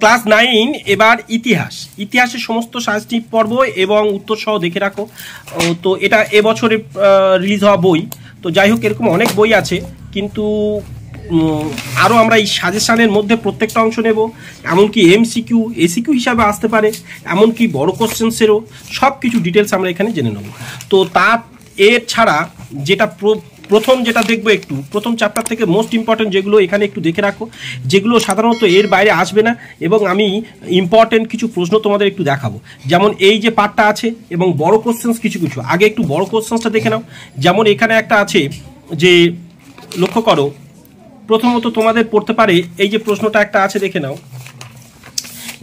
Class 9 এবার ইতিহাসের সমস্ত সাজটিভ পর্ব এবং উত্তর সহ দেখে রাখো। তো এটা এবছরে রিলিজ হওয়া বই। তো যাই হোক, এরকম অনেক বই আছে, কিন্তু আরও আমরা এই সাজেশানের মধ্যে প্রত্যেকটা অংশ নেব, এমনকি এমসিকিউ এসিকিউ হিসাবে আসতে পারে, এমনকি বড় কোশ্চেন্সেরও সব কিছু ডিটেলস আমরা এখানে জেনে নেব। তো এর ছাড়া যেটা প্রথম যেটা দেখবো, একটু প্রথম চ্যাপ্টার থেকে মোস্ট ইম্পর্টেন্ট যেগুলো এখানে একটু দেখে রাখো, যেগুলো সাধারণত এর বাইরে আসবে না, এবং আমি ইম্পর্টেন্ট কিছু প্রশ্ন তোমাদের একটু দেখাবো। যেমন এই যে পার্টটা আছে এবং বড় কোশ্চেন্স কিছু আগে একটু বড় কোশ্চেন্সটা দেখে নাও। যেমন এখানে একটা আছে যে, লক্ষ্য করো, প্রথমত তোমাদের পড়তে পারে এই যে প্রশ্নটা একটা আছে, দেখে নাও।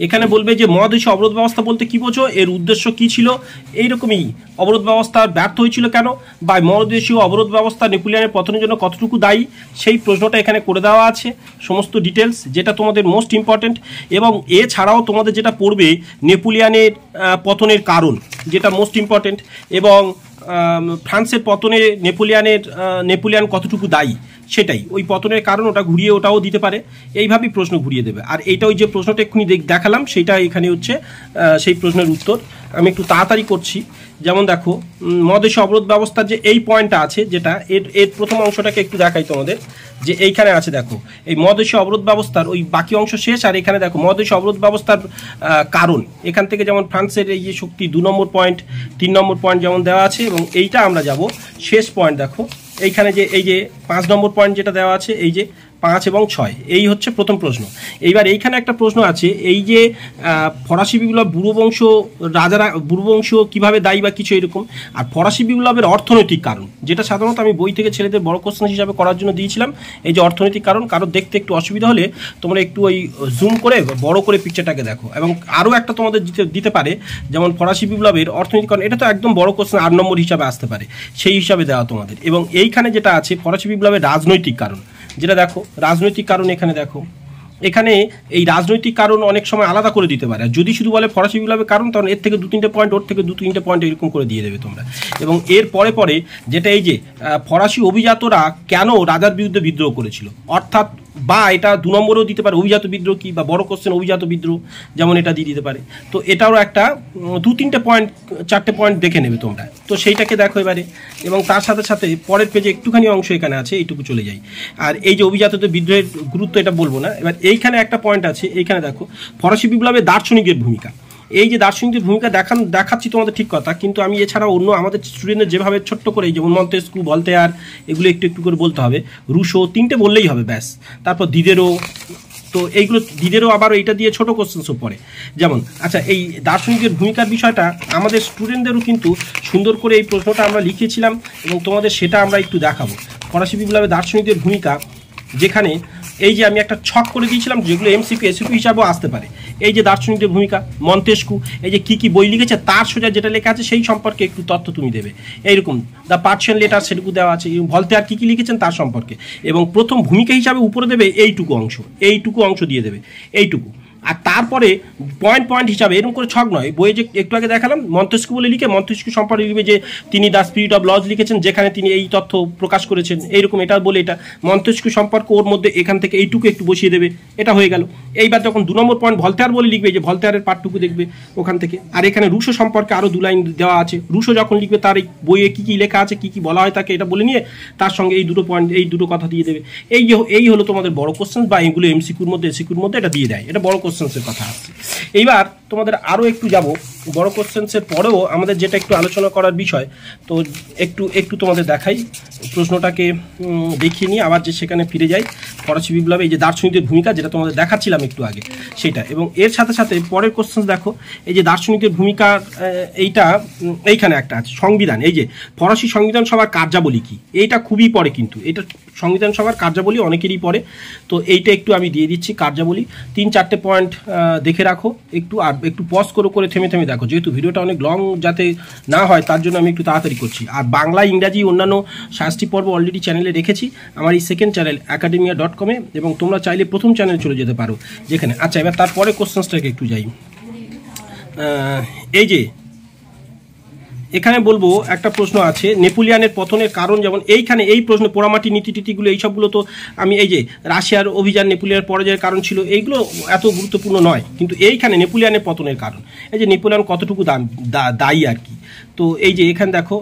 এখানে বলবে যে মহাদেশীয় অবরোধ ব্যবস্থা বলতে কি বোঝো, এর উদ্দেশ্য কি ছিল, এইরকমই অবরোধ ব্যবস্থা ব্যর্থ হয়েছিল কেন, বা মহাদেশীয় অবরোধ ব্যবস্থা নেপোলিয়নের পতনের জন্য কতটুকু দায়ী, সেই প্রশ্নটা এখানে করে দেওয়া আছে, সমস্ত ডিটেলস, যেটা তোমাদের মোস্ট ইম্পর্টেন্ট। এবং এছাড়াও তোমাদের যেটা পড়বে নেপোলিয়নের পতনের কারণ, যেটা মোস্ট ইম্পর্টেন্ট, এবং ফ্রান্সের পতনে নেপোলিয়ন কতটুকু দায়ী, সেটাই ওই পতনের কারণ, ওটা ঘুরিয়ে ওটাও দিতে পারে, এইভাবেই প্রশ্ন ঘুরিয়ে দেবে। আর এইটা ওই যে প্রশ্নটা এক্ষুনি দেখালাম, সেইটা এখানে হচ্ছে সেই প্রশ্নের উত্তর। আমি একটু তাড়াতাড়ি করছি। যেমন দেখো, মহাদেশীয় অবরোধ ব্যবস্থার যে এই পয়েন্টটা আছে, যেটা এর প্রথম অংশটাকে একটু দেখাই তোমাদের, যে এইখানে আছে দেখো, এই মহাদেশীয় অবরোধ ব্যবস্থার ওই বাকি অংশ শেষ, আর এখানে দেখো মহাদেশীয় অবরোধ ব্যবস্থার কারণ, এখান থেকে যেমন ফ্রান্সের এই যে শক্তি 2 নম্বর পয়েন্ট, 3 নম্বর পয়েন্ট যেমন দেওয়া আছে, এবং এইটা আমরা যাব শেষ পয়েন্ট। দেখো এইখানে যে এই যে 5 নম্বর পয়েন্ট যেটা দেওয়া আছে, এই যে 5 এবং 6, এই হচ্ছে প্রথম প্রশ্ন। এইবার এইখানে একটা প্রশ্ন আছে, এই যে ফরাসি বিপ্লব বুড়বংশ কিভাবে দায়ী বা কিছু এরকম, আর ফরাসি বিপ্লবের অর্থনৈতিক কারণ, যেটা সাধারণত আমি বই থেকে ছেলেদের বড় কোশ্চেন হিসাবে করার জন্য দিয়েছিলাম। এই যে অর্থনৈতিক কারণ, কারো দেখতে একটু অসুবিধা হলে তোমরা একটু ওই জুম করে বড় করে পিকচারটাকে দেখো। এবং আরও একটা তোমাদের দিতে পারে, যেমন ফরাসি বিপ্লবের অর্থনৈতিক কারণ, এটা তো একদম বড় কোশ্চেন 8 নম্বর হিসাবে আসতে পারে, সেই হিসাবে দেওয়া তোমাদের। এবং এইখানে যেটা আছে ফরাসি বিপ্লবের রাজনৈতিক কারণ, যেটা দেখো রাজনৈতিক কারণ, এখানে দেখো, এখানে এই রাজনৈতিক কারণ অনেক সময় আলাদা করে দিতে পারে। যদি শুধু বলে ফরাসি বিপ্লবের কারণ, তখন এর থেকে 2-3টে পয়েন্ট, ওর থেকে 2-3টে পয়েন্ট এরকম করে দিয়ে দেবে তোমরা। এবং এর পরে যেটা এই যে ফরাসি অভিজাতরা কেন রাজার বিরুদ্ধে বিদ্রোহ করেছিল, অর্থাৎ, বা এটা 2 নম্বরেও দিতে পারে, অভিজাত বিদ্রোহ কি, বা বড় কোশ্চেন অভিজাত বিদ্রোহ, যেমন এটা দিয়ে দিতে পারে। তো এটাও একটা 2-3টে পয়েন্ট, 4টে পয়েন্ট দেখে নেবে তোমরা। তো সেইটাকে দেখো এবারে। এবং তার সাথে সাথে পরের পেজে একটুখানি অংশ এখানে আছে, এইটুকু চলে যাই। আর এই যে অভিজাতদের বিদ্রোহের গুরুত্ব, এটা বলবো না। এবার এইখানে একটা পয়েন্ট আছে, এইখানে দেখো ফরাসি বিপ্লবে দার্শনিকের ভূমিকা। এই যে দার্শনিকদের ভূমিকা দেখাচ্ছি তোমাদের, ঠিক কথা, কিন্তু আমি এছাড়াও অন্য আমাদের স্টুডেন্টদের যেভাবে ছোট্ট করে, যেমন মন্তেস্কু, ভলতেয়ার, এগুলো একটু একটু করে বলতে হবে, রুশো, 3টে বললেই হবে ব্যাস। তারপর দিদেরও, তো এইগুলো দিদেরও আবার এইটা দিয়ে ছোটো কোশ্চেন্সও পড়ে। যেমন আচ্ছা, এই দার্শনিকের ভূমিকার বিষয়টা আমাদের স্টুডেন্টদেরও কিন্তু সুন্দর করে এই প্রশ্নটা আমরা লিখেছিলাম, এবং তোমাদের সেটা আমরা একটু দেখাবো। ফরাসি বিপ্লবে দার্শনিকদের ভূমিকা, যেখানে এই যে আমি একটা ছক করে দিয়েছিলাম, যেগুলো এমসিকিউ এসিকিউ হিসাবেও আসতে পারে। এই যে দার্শনিকদের ভূমিকা, মন্তেস্কু এই যে কি বই লিখেছে, তার সোজা যেটা লেখা আছে সেই সম্পর্কে একটু তথ্য তুমি দেবে। এইরকম দ্য পার্সিয়ান লেটার, সেটুকু দেওয়া আছে। ভলতেয়ার কি লিখেছেন তার সম্পর্কে, এবং প্রথম ভূমিকা হিসাবে উপরে দেবে এইটুকু অংশ দিয়ে দেবে, এইটুকু। আর তারপরে পয়েন্ট হিসাবে, এরকম করে ছক নয়, বইয়ে যে একটু আগে দেখালাম মন্তেস্কু বলে লিখে, মন্তেস্কু সম্পর্কে লিখবে যে তিনি দ্য স্পিরিট অফ লজ লিখেছেন, যেখানে তিনি এই তথ্য প্রকাশ করেছেন, এইরকম এটা বলে, এটা মন্তেস্কু সম্পর্ক, ওর মধ্যে এখান থেকে এইটুকু একটু বসিয়ে দেবে, এটা হয়ে গেল। এইবার যখন 2 নম্বর পয়েন্ট ভলতেয়ার বলে লিখবে, যে ভলতেয়ারের পার্টটুকু দেখবে ওখান থেকে। আর এখানে রুশো সম্পর্কে আরও 2 লাইন দেওয়া আছে, রুশো যখন লিখবে তার এই বইয়ে কী লেখা আছে, কী বলা হয় তাকে, এটা বলে নিয়ে তার সঙ্গে এই 2টো পয়েন্ট, এই 2টো কথা দিয়ে দেবে। এই হলো তোমাদের বড় কোশ্চেন, বা এগুলো এমসিকিউর মধ্যে এসিকিউর মধ্যে এটা দিয়ে দেয়, এটা বড় কোশ্চেন্সের কথা আসছে। এইবার তোমাদের আরও একটু যাব বড় কোশ্চেন্সের পরেও আমাদের যেটা একটু আলোচনা করার বিষয়, তো একটু তোমাদের দেখাই, প্রশ্নটাকে দেখিয়ে নিয়ে আবার যে সেখানে ফিরে যাই। ফরাসি বিপ্লবে এই যে দার্শনিকদের ভূমিকা, যেটা তোমাদের দেখাচ্ছিলাম একটু আগে, সেটা। এবং এর সাথে সাথে পরের কোশ্চেন দেখো, এই যে দার্শনিকদের ভূমিকা, এইখানে একটা আছে সংবিধান। এই যে ফরাসি সংবিধান সভার কার্যাবলী কি, এইটা খুবই পড়ে, কিন্তু এটা সংবিধান সভার কার্যাবলী অনেকেরই পড়ে। তো এইটা একটু আমি দিয়ে দিচ্ছি, কার্যাবলী 3-4টে পয়েন্ট দেখে রাখো একটু, আর একটু পজ করে থেমে দেখো, যেহেতু ভিডিওটা অনেক লং যাতে না হয় তার জন্য আমি একটু তাড়াতাড়ি করছি। আর বাংলা, ইংরাজি, অন্যান্য সাজটিভ পর্ব অলরেডি চ্যানেলে রেখেছি, আমার এই সেকেন্ড চ্যানেল academia.com-এ, এবং তোমরা চাইলে প্রথম চ্যানেলে চলে যেতে পারো যেখানে। আচ্ছা, এবার তারপরে কোশ্চেন্সটাকে একটু যাই। এখানে বলবো একটা প্রশ্ন আছে নেপোলিয়ানের পতনের কারণ, যেমন এইখানে এই প্রশ্ন পোড়ামাটি নীতি টিতিগুলো এইসবগুলো তো আমি এই যে রাশিয়ার অভিযান নেপোলিয়ানের পরাজয়ের কারণ ছিল, এইগুলো এত গুরুত্বপূর্ণ নয়, কিন্তু এইখানে নেপোলিয়ানের পতনের কারণ, এই যে নেপোলিয়ান কতটুকু দায়ী আর কি। তো এই যে এখানে দেখো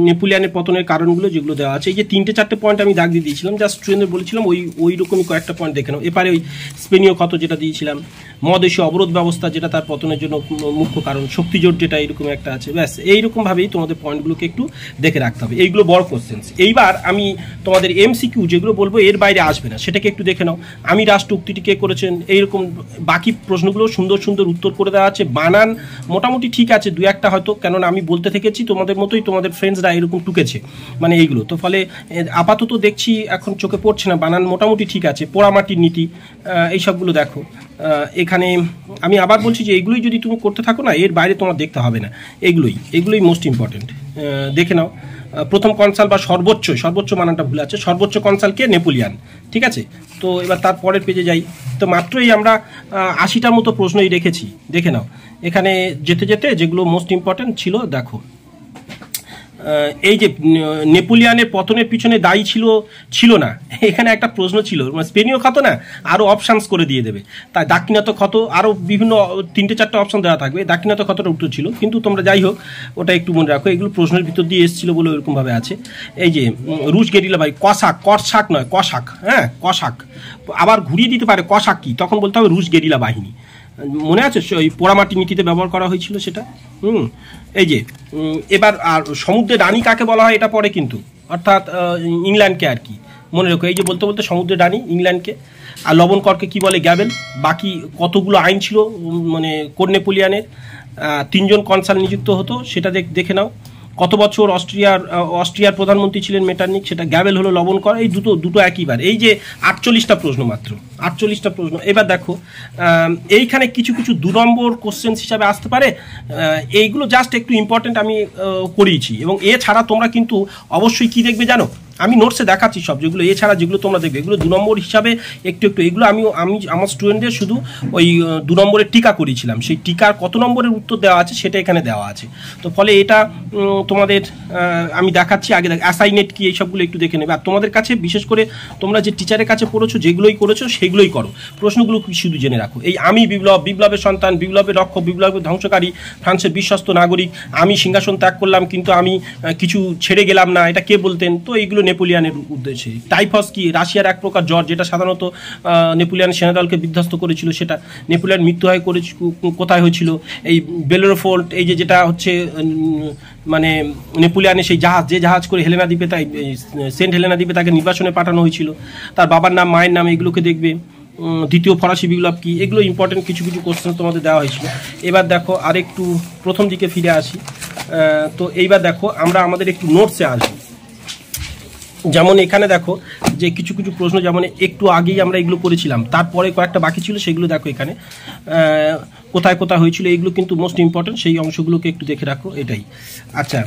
নেপোলিয়ানের পতনের কারণগুলো যেগুলো দেওয়া আছে, এই যে 3-4টে পয়েন্ট আমি দাগ দিয়ে দিয়েছিলাম, জাস্ট স্টুডেন্টদের বলেছিলাম ওই রকমই কয়েকটা পয়েন্ট দেখে নাও। এপারে ওই স্পেনীয় ক্ষত যেটা দিয়েছিলাম, মহাদেশীয় অবরোধ ব্যবস্থা যেটা তার পতনের জন্য মুখ্য কারণ, শক্তিজোট যেটা এইরকম একটা আছে, ব্যাস এইরকমভাবেই তোমাদের পয়েন্টগুলোকে একটু দেখে রাখতে হবে। এইগুলো বড় কোশ্চেন্স। এইবার আমি তোমাদের এমসিকিউ যেগুলো বলবো এর বাইরে আসবে না, সেটাকে একটু দেখে নাও। আমি রাষ্ট্র উক্তিটি কে করেছেন, এইরকম বাকি প্রশ্নগুলো সুন্দর সুন্দর উত্তর করে দেওয়া আছে। বানান মোটামুটি ঠিক আছে, 2-1টা হয়তো, কেননা আমি বলতে থেকেছি তোমাদের মতোই তোমাদের ফ্রেন্ডসরা এরকম টুকেছে মানে এইগুলো, তো ফলে আপাতত দেখছি এখন চোখে পড়ছে না, বানান মোটামুটি ঠিক আছে। পোড়ামাটির নীতি এইসবগুলো দেখো। এখানে আমি আবার বলছি যে এইগুলোই যদি তুমি করতে থাকো না, এর বাইরে তোমার দেখতে হবে না, এগুলোই মোস্ট ইম্পর্টেন্ট। দেখে নাও প্রথম কনসাল বা সর্বোচ্চ মানানটা ভুলে আছে, সর্বোচ্চ কনসালকে নেপোলিয়ান, ঠিক আছে। তো এবার তার পরের পেজে যাই। তো মাত্রই আমরা 80টার মতো প্রশ্নই রেখেছি, দেখে নাও। এখানে যেতে যেতে যেগুলো মোস্ট ইম্পর্টেন্ট ছিল দেখো, এই যে নেপোলিয়ানের পতনের পিছনে দায়ী ছিল না, এখানে একটা প্রশ্ন ছিল, স্পেনীয় ক্ষত না, আরও অপশানস করে দিয়ে দেবে, তাই দাক্ষিণাত্য ক্ষত আরও বিভিন্ন 3-4টে অপশান দেওয়া থাকবে, দাক্ষিণাত্য ক্ষতটা উত্তর ছিল, কিন্তু তোমরা যাই হোক ওটা একটু মনে রাখো, এগুলো প্রশ্নের ভিতর দিয়ে এসেছিল বলে ওরকমভাবে আছে। এই যে রুশ গেরিলা বাহিনী, কসাক নয় কসাক, হ্যাঁ কসাক, আবার ঘুরিয়ে দিতে পারে কসাক কি, তখন বলতে হবে রুশ গেরিলা বাহিনী, মনে আছে ওই পোড়ামাটি নীতিতে ব্যবহার করা হয়েছিল সেটা। এই যে এবার আর সমুদ্রের রানী কাকে বলা হয় এটা পরে কিন্তু, অর্থাৎ ইংল্যান্ডকে আর কি মনে রেখো। এই যে বলতে বলতে সমুদ্রের রানী ইংল্যান্ডকে, আর লবণ করকে কি বলে, গ্যাবেল। বাকি কতগুলো আইন ছিল মানে কোন নেপোলিয়ানের, 3জন কনসাল নিযুক্ত হতো সেটা দেখে নাও। কত বছর অস্ট্রিয়ার প্রধানমন্ত্রী ছিলেন মেটারনিক, সেটা গ্যাবেল হলো লবণ কর। এই দুটো একইবার। এই যে 48টা প্রশ্ন, মাত্র 48টা প্রশ্ন। এবার দেখো এইখানে কিছু 2 নম্বর কোশ্চেন্স হিসাবে আসতে পারে, এইগুলো জাস্ট একটু ইম্পর্টেন্ট আমি করিয়েছি। এবং এছাড়া তোমরা কিন্তু অবশ্যই কি দেখবে জানো, আমি নোটসে দেখাচ্ছি সব, যেগুলো এছাড়া যেগুলো তোমরা দেখবে এগুলো 2 নম্বর হিসাবে একটু এগুলো আমি আমার স্টুডেন্টদের শুধু ওই 2 নম্বরের টিকা করিয়েছিলাম, সেই টিকার কত নম্বরের উত্তর দেওয়া আছে সেটা এখানে দেওয়া আছে। তো ফলে এটা তোমাদের আমি দেখাচ্ছি, আগে অ্যাসাইনেট কি এইসবগুলো একটু দেখে নেবে। আর তোমাদের কাছে বিশেষ করে তোমরা যে টিচারের কাছে পড়েছো, যেগুলোই করেছো সেগুলোই করো, প্রশ্নগুলো শুধু জেনে রাখো। এই আমি বিপ্লবের সন্তান, বিপ্লবের রক্ষক, বিপ্লবের ধ্বংসকারী, ফ্রান্সের বিশ্বস্ত নাগরিক, আমি সিংহাসন ত্যাগ করলাম কিন্তু আমি কিছু ছেড়ে গেলাম না, এটা কে বলতেন? তো এইগুলো নেপোলিয়ানের উদ্দেশ্যে। টাইফস কি, রাশিয়ার এক প্রকার জ্বর যেটা সাধারণত নেপোলিয়ানের সেনাদলকে বিধ্বস্ত করেছিল, সেটা নেপোলিয়ান মৃত্যু হয় কোথায় হয়েছিল? এই বেলোরফোর্ট, এই যেটা হচ্ছে মানে নেপোলিয়ানের সেই জাহাজ করে হেলেনা দ্বীপে, তাই সেন্ট হেলেনা দ্বীপে তাকে নির্বাসনে পাঠানো হয়েছিল, তার বাবার নাম, মায়ের নাম, এগুলোকে দেখবে। দ্বিতীয় ফরাসি বিপ্লব কি, এগুলো ইম্পর্টেন্ট কিছু কোশ্চেন তোমাদের দেওয়া হয়েছিল। এবার দেখো আরেকটু প্রথম দিকে ফিরে আসি। তো এইবার দেখো আমরা আমাদের একটু নোটসে আসবো। যেমন এখানে দেখো যে কিছু প্রশ্ন, যেমন একটু আগেই আমরা এগুলো করেছিলাম, তারপরে কয়েকটা বাকি ছিল, সেগুলো দেখো এখানে কোথায় হয়েছিল, এইগুলো কিন্তু মোস্ট ইম্পর্টেন্ট, সেই অংশগুলোকে একটু দেখে রাখো, এটাই। আচ্ছা,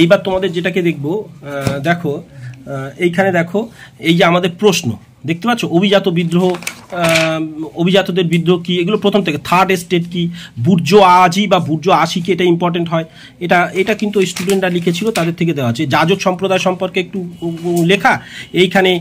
এইবার তোমাদের যেটাকে দেখবো, দেখো এইখানে দেখো এই যে আমাদের প্রশ্ন দেখতে পাচ্ছ, অভিজাতদের বিদ্রোহ কি, এগুলো প্রথম থেকে। থার্ড স্টেট কি, বুর্জোয়াজি বা বুর্জোয়াশি কি, এটা ইম্পর্টেন্ট হয়। এটা কিন্তু স্টুডেন্টরা লিখেছিল, তাদের থেকে দেওয়া আছে। যাজক সম্প্রদায় সম্পর্কে একটু লেখা, এইখানে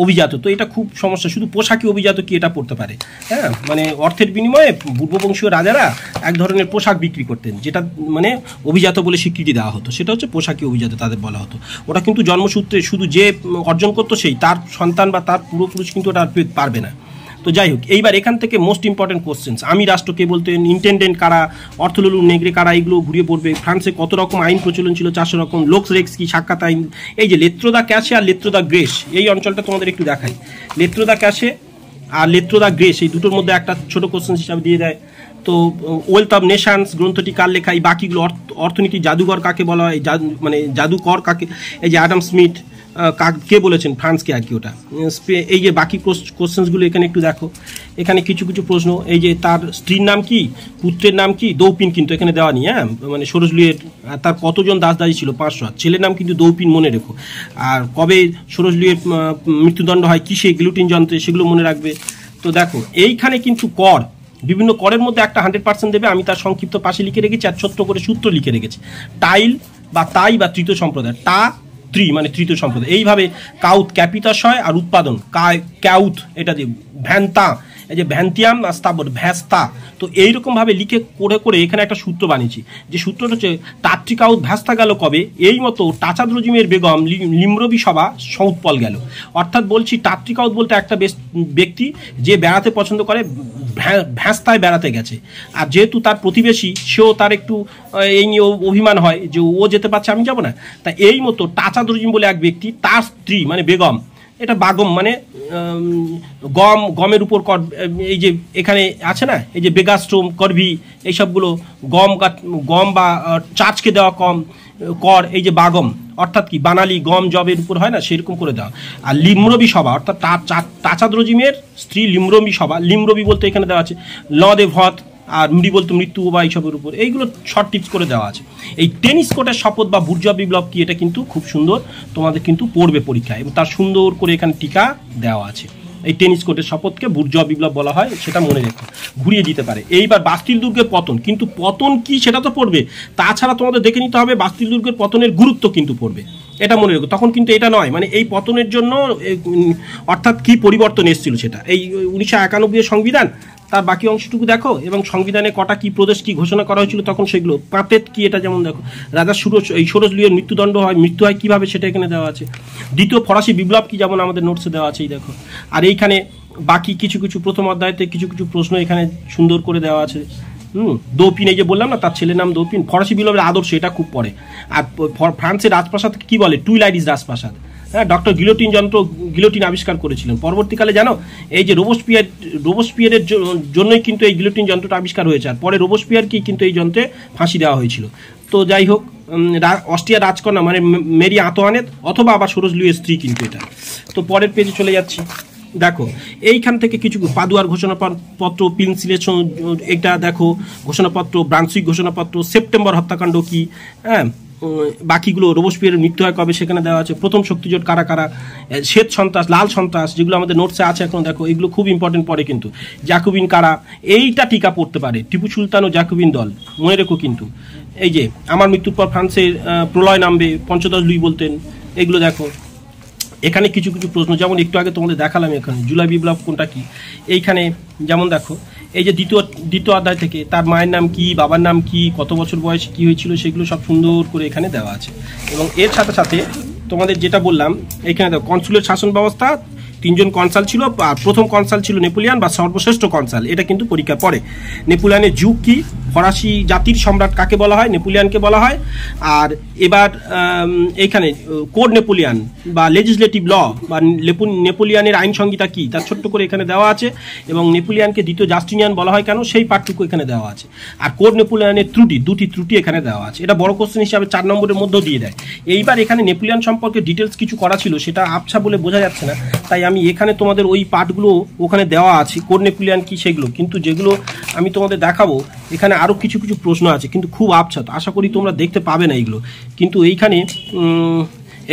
অভিজাত, তো এটা খুব সমস্যা, শুধু পোশাকি অভিজাত কি এটা পড়তে পারে, হ্যাঁ, মানে অর্থের বিনিময়ে পূর্ববংশীয় রাজারা এক ধরনের পোশাক বিক্রি করতেন, যেটা মানে অভিজাত বলে স্বীকৃতি দেওয়া হতো, সেটা হচ্ছে পোশাকি অভিজাত তাদের বলা হতো। ওটা কিন্তু জন্মসূত্রে শুধু যে অর্জন করতো সেই, তার সন্তান বা তার পূর্বপুরুষ কিন্তু ওটা পারবে না। তো যাই হোক, এইবার এখান থেকে মোস্ট ইম্পর্টেন্ট কোশ্চেন্স, আমি রাষ্ট্রকে বলতেন, ইন্টেন্ডেন্ট কারা, অর্থলুলু নেগ্রে কারা, এগুলো ঘুরিয়ে পড়বে। ফ্রান্সে কত রকম আইন প্রচলন ছিল? 400 রকম। লোকস রেক্স কি, সাক্ষাৎ আইন। এই যে লেত্রো দা ক্যাশে আর লেত্রো দা গ্রেস, এই অঞ্চলটা তোমাদের একটু দেখাই। লেত্রো দা ক্যাশে আর লেত্রো দা গ্রেস, এই দুটোর মধ্যে একটা ছোট কোশ্চেন হিসাবে দিয়ে দেয়। তো ওয়েলথ অফ নেশনস গ্রন্থটি কার লেখা? এই বাকিগুলো অর্থনীতি জাদুঘর কাকে বলা হয়, মানে জাদুকর কাকে? এই যে অ্যাডাম স্মিথ কে বলেছেন ফ্রান্সকে আর কি, ওটা। এই যে বাকি কোশ্চেন্সগুলো এখানে একটু দেখো, এখানে কিছু প্রশ্ন। এই যে তার স্ত্রীর নাম কি, পুত্রের নাম কি? দৌপিন কিন্তু এখানে দেওয়া নেই, হ্যাঁ, মানে সরোজলুইয়ের। তার কতজন দাসী ছিল? 500। ছেলের নাম কিন্তু দৌপিন, মনে রেখো। আর কবে সরোজলুইয়ের মৃত্যুদণ্ড হয়, কিসে? গিলোটিন যন্ত্রে, সেগুলো মনে রাখবে। তো দেখো এইখানে কিন্তু কর বিভিন্ন করের মধ্যে একটা 100% দেবে, আমি তার সংক্ষিপ্ত পাশে লিখে রেখেছি আর ছোট্ট করে সূত্র লিখে রেখেছি। টাইল বা তাই বা তৃতীয় সম্প্রদায়, টা ত্রি মানে তৃতীয় সম্প্রদায়। এইভাবে কাউথ ক্যাপিতাশয় আর উৎপাদন ক্যাউথ, এটা যে ভ্যান্তা, এই যে ভ্যান্তিয়াম আর স্থাবর ভ্যাস্তা। তো এইরকমভাবে লিখে করে করে এখানে একটা সূত্র বানিয়েছি, যে সূত্রটা হচ্ছে তাত্রিকাউথ ভ্যাস্তা গেল কবে, এই মতো টাচাদ্রজিমের বেগম লিম্রবি সভা সৌৎপল গেল। অর্থাৎ বলছি তাত্রিকাউথ বলতে একটা ব্যক্তি যে বেড়াতে পছন্দ করে, ভ্যাস্তায় বেড়াতে গেছে, আর যেহেতু তার প্রতিবেশী সেও তার একটু এই নিয়ে অভিমান হয় যে ও যেতে পারছে আমি যাব না। তা এই মতো টাচাদ্রজিম বলে এক ব্যক্তি, তার স্ত্রী মানে বেগম, এটা বাগম মানে গমের উপর এই যে এখানে আছে না, এই যে বেগাস্ট্রোম করভি এইসবগুলো গম বা চার্চকে দেওয়া কর, এই যে বাগম অর্থাৎ কি বানালি গম জবের উপর হয় না, সেরকম করে দেওয়া। আর লিম্রবি সভা অর্থাৎ টাচাদ্রজিমের স্ত্রী লিম্রবি সভা, লিম্রবি বলতে এখানে দেওয়া আছে লদে ভত, আর মৃ বলতে মৃত্যু বা এইসবের উপর, এইগুলো শর্ট টিপস করে দেওয়া আছে। এই টেনিস কোর্টের শপথ বা বুর্জোয়া বিপ্লব কি, এটা কিন্তু খুব সুন্দর তোমাদের কিন্তু পড়বে পরীক্ষায়, এবং তার সুন্দর করে এখানে টিকা দেওয়া আছে। এই টেনিস কোর্টের শপথকে বুর্জোয়া বিপ্লব বলা হয়, সেটা মনে রেখো, ঘুরিয়ে দিতে পারে। এইবার বাস্তিল দুর্গের পতন, কিন্তু পতন কি সেটা তো পড়বে, তাছাড়া তোমাদের দেখে নিতে হবে বাস্তিল দুর্গের পতনের গুরুত্ব কিন্তু পড়বে, এটা মনে রেখো। তখন কিন্তু এটা নয় মানে এই পতনের জন্য অর্থাৎ কি পরিবর্তন এসেছিল সেটা, এই 1991 সংবিধান তার বাকি অংশটুকু দেখো, এবং সংবিধানে কটা কি প্রদেশ কি ঘোষণা করা হয়েছিল তখন সেগুলো, পাতেত কি এটা যেমন দেখো, রাজা ষোড়শ লুইয়ের মৃত্যুদণ্ড হয়, মৃত্যু হয় কিভাবে সেটা এখানে দেওয়া আছে। দ্বিতীয় ফরাসি বিপ্লব কি যেমন আমাদের নোটসে দেওয়া আছে, এই দেখো। আর এইখানে বাকি কিছু কিছু প্রথম অধ্যায়তে কিছু কিছু প্রশ্ন এখানে সুন্দর করে দেওয়া আছে। দৌপিন, এই যে বললাম না তার ছেলের নাম দৌপিন, ফরাসি বিপ্লবের আদর্শ, এটা খুব পড়ে। আর ফ্রান্সের রাজপ্রাসাদকে কি বলে, টুইলাইডিস রাজপ্রাসাদ। হ্যাঁ, ডক্টর গিলোটিন আবিষ্কার করেছিলেন। পরবর্তীকালে জানো এই যে রোবসপিয়ারের জন্যই কিন্তু এই গিলোটিন যন্ত্রটা আবিষ্কার হয়েছে, আর পরে রোবসপিয়ারকেই কিন্তু এই যন্ত্রে ফাঁসি দেওয়া হয়েছিল। তো যাই হোক, অস্ট্রিয়ার রাজকন্যা মানে মেরি আন্তোয়ানেত অথবা আবার ষোড়শ লুইয়ের স্ত্রী কিন্তু এটা। তো পরের পেজে চলে যাচ্ছি, দেখো এইখান থেকে কিছু পাদুয়ার ঘোষণাপত্র, পিনসিলেশন, এটা দেখো ঘোষণাপত্র, ব্রান্সুইক ঘোষণাপত্র, সেপ্টেম্বর হত্যাকাণ্ড কি, হ্যাঁ বাকিগুলো রোবসপিয়ারের মৃত্যু হয় কবে সেখানে দেওয়া আছে, প্রথম শক্তিজোট কারা কারা, শ্বেত সন্ত্রাস, লাল সন্ত্রাস যেগুলো আমাদের নোটসে আছে এখন দেখো, এগুলো খুব ইম্পর্টেন্ট পড়ে কিন্তু। জ্যাকোবিন কারা, এইটা টিকা পড়তে পারে, টিপু সুলতান ও জ্যাকোবিন দল মনে রেখো কিন্তু। এই যে আমার মৃত্যুর পর ফ্রান্সের প্রলয় নামবে, পঞ্চদশ লুই বলতেন, এগুলো দেখো। এখানে কিছু কিছু প্রশ্ন, যেমন একটু আগে তোমাদের দেখালাম এখানে জুলাই বিপ্লব কোনটা কি, এইখানে যেমন দেখো এই যে দ্বিতীয় অধ্যায় থেকে তার মায়ের নাম কি, বাবার নাম কি, কত বছর বয়সে কি হয়েছিল, সেগুলো সব সুন্দর করে এখানে দেওয়া আছে। এবং এর সাথে সাথে তোমাদের যেটা বললাম এখানে দেখো কনসুলের শাসন ব্যবস্থা, 3 জন কনসাল ছিল, আর প্রথম কনসাল ছিল নেপোলিয়ান বা সর্বশ্রেষ্ঠ কনসাল, এটা কিন্তু পরীক্ষা পড়ে। নেপোলিয়ানের যুগ কি, ফরাসি জাতির সম্রাট কাকে বলা হয়, নেপোলিয়ানকে বলা হয়। আর এবার এইখানে কোড নেপোলিয়ান বা লেজিসলেটিভ ল বা নেপোলিয়ানের আইন সংহিতা কি, তার ছোট্ট করে এখানে দেওয়া আছে। এবং নেপোলিয়ানকে দ্বিতীয় জাস্টিনিয়ান বলা হয় কেন, সেই পার্টটুকু এখানে দেওয়া আছে। আর কোড নেপোলিয়ানের দুটি ত্রুটি এখানে দেওয়া আছে, এটা বড় কোশ্চেন হিসাবে 4 নম্বরের মধ্যেও দিয়ে দেয়। এইবার এখানে নেপোলিয়ান সম্পর্কে ডিটেলস কিছু করা ছিল, সেটা আবছা বলে বোঝা যাচ্ছে না, তাই আমি এখানে তোমাদের ওই পার্টগুলো ওখানে দেওয়া আছে, কোড নেপোলিয়ান কি সেগুলো, কিন্তু যেগুলো আমি তোমাদের দেখাবো এখানে আরও কিছু কিছু প্রশ্ন আছে কিন্তু খুব আবছা, আশা করি তোমরা দেখতে পাবে না এইগুলো। কিন্তু এইখানে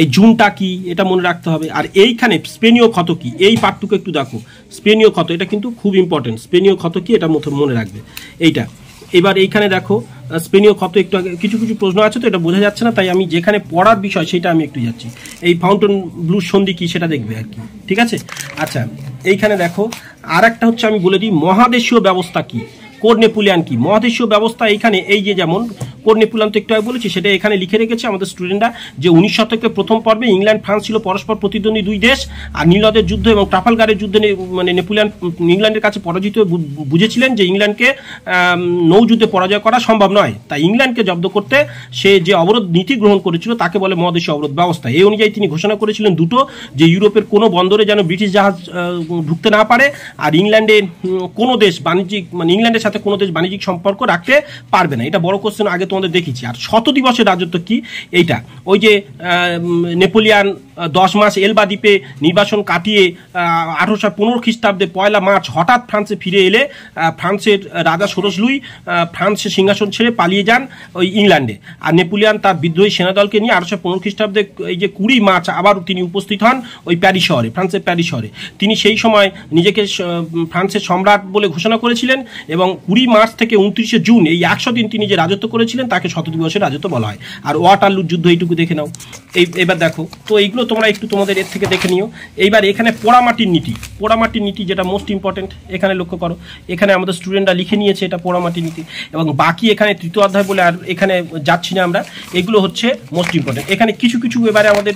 এই জুনটা কি এটা মনে রাখতে হবে। আর এইখানে স্পেনীয় ক্ষত কি, এই পার্টটুকু একটু দেখো, স্পেনীয় ক্ষত এটা কিন্তু খুব ইম্পর্টেন্ট, স্পেনীয় ক্ষত কি এটা মনে রাখবে এইটা। এবার এইখানে দেখো স্পেনীয় ক্ষত একটু আগে কিছু কিছু প্রশ্ন আছে, তো এটা বোঝা যাচ্ছে না, তাই আমি যেখানে পড়ার বিষয় সেটা আমি একটু যাচ্ছি। এই ফাউন্টেন ব্লু সন্ধি কি সেটা দেখবে আর কি, ঠিক আছে। আচ্ছা এইখানে দেখো আর একটা হচ্ছে আমি বলে দিই মহাদেশীয় ব্যবস্থা কি, কোড নেপোলিয়ান কি। মহাদেশীয় ব্যবস্থা এইখানে এই যে যেমন কোড নেপোলিয়ান তো একটু আগে বলেছি, সেটা এখানে লিখে রেখেছে আমাদের স্টুডেন্টরা, যে 19 শতকের প্রথম পর্বে ইংল্যান্ড ফ্রান্স ছিল পরস্পর প্রতিদ্বন্দ্বী দুই দেশ, আর নীলনদের যুদ্ধ এবং ট্রাফালগারের যুদ্ধে মানে নেপোলিয়ান ইংল্যান্ডের কাছে পরাজিত বুঝেছিলেন যে ইংল্যান্ডকে নৌযুদ্ধে পরাজয় করা সম্ভব নয়, তাই ইংল্যান্ডকে জব্দ করতে সে যে অবরোধ নীতি গ্রহণ করেছিল তাকে বলে মহাদেশীয় অবরোধ ব্যবস্থা। এই অনুযায়ী তিনি ঘোষণা করেছিলেন দুটো, যে ইউরোপের কোনো বন্দরে যেন ব্রিটিশ জাহাজ ঢুকতে না পারে, আর ইংল্যান্ডে কোনো দেশ বাণিজ্যিক মানে ইংল্যান্ডের সাথে কোনো দেশ বাণিজ্যিক সম্পর্ক রাখতে পারবে না। এটা বড় কোশ্চেন, আগে তোমাদের দেখিয়েছি। আর শত দিবসের রাজত্ব কি এইটা, ওই যে নেপোলিয়ান 10 মাস এলবা দ্বীপে নির্বাসন কাটিয়ে 1815 খ্রিস্টাব্দে 1 মার্চ হঠাৎ ফ্রান্সে ফিরে এলে ফ্রান্সের রাজা ষোড়শ লুই ফ্রান্সের সিংহাসন ছেড়ে পালিয়ে যান ওই ইংল্যান্ডে। আর নেপোলিয়ান তার বিদ্রোহী সেনাদলকে নিয়ে 1815 খ্রিস্টাব্দে এই যে 20 মার্চ আবার তিনি উপস্থিত হন ওই প্যারিস শহরে, ফ্রান্সের প্যারিস শহরে। তিনি সেই সময় নিজেকে ফ্রান্সের সম্রাট বলে ঘোষণা করেছিলেন এবং 20 মার্চ থেকে 29 জুন এই 100 দিন তিনি যে রাজত্ব করেছিলেন তাকে শত দিবসের রাজত্ব বলা হয়। আর ওয়াটারলুর যুদ্ধ এইটুকু দেখে নাও। এবার দেখো তো এইগুলো তোমরা একটু তোমাদের এর থেকে দেখে নিও। এইবার এখানে পোড়ামাটির নীতি যেটা মোস্ট ইম্পর্টেন্ট, এখানে লক্ষ্য করো, এখানে আমাদের স্টুডেন্টরা লিখে নিয়েছে এটা পোড়ামাটির নীতি। এবং বাকি এখানে তৃতীয় অধ্যায় বলে আর এখানে যাচ্ছি না আমরা, এগুলো হচ্ছে মোস্ট ইম্পর্টেন্ট। এখানে কিছু কিছু এবারে আমাদের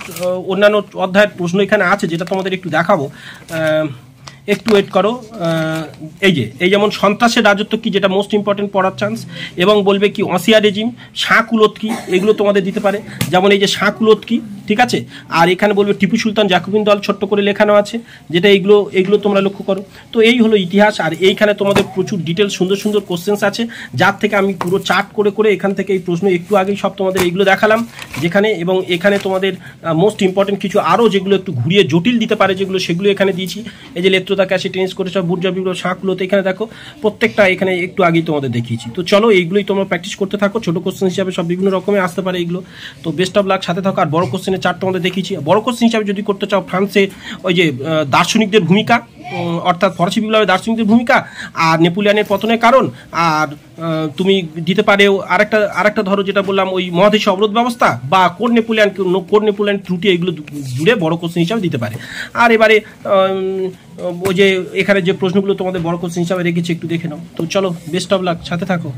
অন্যান্য অধ্যায়ের প্রশ্ন এখানে আছে যেটা তোমাদের একটু দেখাবো, একটু ওয়েট করো। এই যেমন সন্ত্রাসের রাজত্ব কি, যেটা মোস্ট ইম্পর্টেন্ট পড়ার চান্স, এবং বলবে কি অসিয়া রেজিম, শাঁকুলত কি, এগুলো তোমাদের দিতে পারে। যেমন এই যে শাঁকুলত কি, ঠিক আছে। আর এখানে বলবে টিপু সুলতান জাকুবিন দল, ছোট্ট করে লেখানো আছে, যেটা এগুলো তোমরা লক্ষ্য করো। তো এই হলো ইতিহাস। আর এইখানে তোমাদের প্রচুর ডিটেল সুন্দর সুন্দর কোশ্চেন্স আছে, যার থেকে আমি পুরো চার্ট করে করে এখান থেকে এই প্রশ্ন একটু আগেই সব তোমাদের এইগুলো দেখালাম যেখানে। এবং এখানে তোমাদের মোস্ট ইম্পর্টেন্ট কিছু আরও যেগুলো একটু ঘুরিয়ে জটিল দিতে পারে যেগুলো, সেগুলো এখানে দিয়েছি। এই যে লেত্রতা ক্যাসে টেনিস করে সব বুর্জাবিগুলো শাঁকুলোতে এখানে দেখো, প্রত্যেকটা এখানে একটু আগেই তোমাদের দেখিয়েছি। তো চলো এইগুলোই তোমরা প্র্যাকটিস করতে থাকো, ছোটো কোশ্চেন হিসাবে সব বিভিন্ন রকমের আসতে পারে এইগুলো। তো বেস্ট অফ লাক, সাথে থাকো। আর বড় কোশ্চেনের চার্ট তোমাদের দেখিয়েছি। বড় কোশ্চেন হিসাবে যদি করতে চাও ফ্রান্সে ওই যে দার্শনিকদের ভূমিকা, অর্থাৎ ফরাসি বিপ্লবের দার্শনিকদের ভূমিকা, আর নেপোলিয়ানের পতনের কারণ, আর তুমি দিতে পারেও আরেকটা ধরো যেটা বললাম ওই মহাদেশীয় অবরোধ ব্যবস্থা, বা কোন নেপোলিয়ান ত্রুটি, এগুলো জুড়ে বড় কোশ্চেন হিসাবে দিতে পারে। আর এবারে ওই যে এখানে যে প্রশ্নগুলো তোমাদের বড় কোশ্চেন হিসাবে রেখেছি একটু দেখে নাও। তো চলো বেস্ট অফ লাক, সাথে থাকো।